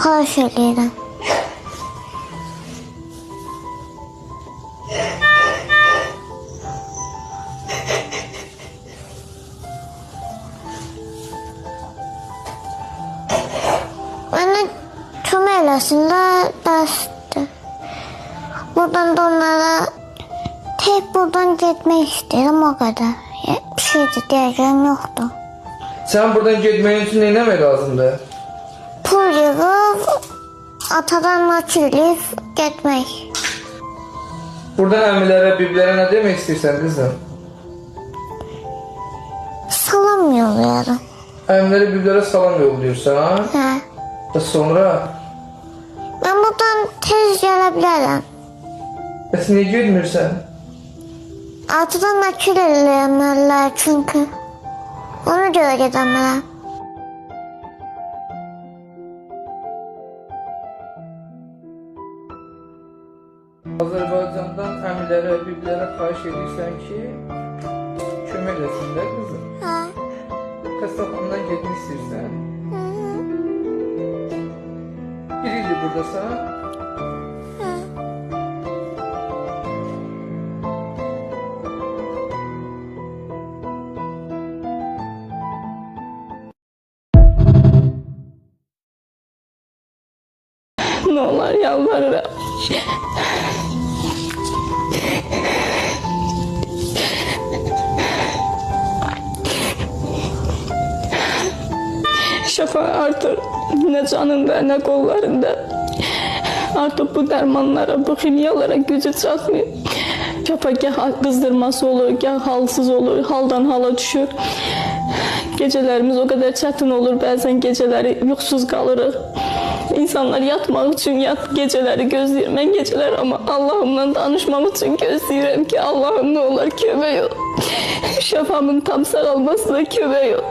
Xahiş edirəm. Mənə kömək eləsin də dərsdir. Buradan da onlara tek buradan getmək istəyirəm, o qədər. Bir şeydir, deyəcəyim yoxdur. Sen buradan getməyin üçün nə etmək lazımdır? Pul yığıb, atadan nakilləyib getmək. Buradan əmilərə, biblərə nə demək istəyirsən qızım? Salam yollayarım. Əmilərə, biblərə salam yollayırsan, ha? Hə. Və sonra? Mən buradan tez gələ bilərəm. Bəs niyə getmirsən? Atadan nakil eləyəməllər çünki. Ona görə gedəmələm. Azərbaycandan əmilərə, biblərə xahiş edirsən ki, kömək eləsinlər qızım. Hə. Xəstəxanadan getmək istəyirsən. Bir ildir buradasan. Hə. Ne olur yalvarırım. Şafa artık ne canında ne kollarında. Artık bu dermanlara, bu kimyalara gücü çatmıyor. Şafa gah kızdırması olur, gah halsız olur, haldan hala düşür. Gecelerimiz o kadar çetin olur, bazen geceleri yuxusuz kalırıq. İnsanlar yatmaq üçün geceleri gözləyirəm. Mən geceler ama Allah'ımla danışmaq üçün gözləyirəm ki, Allah'ım ne olur kömək ol. Şafamın tam sağalmasına kömək ol.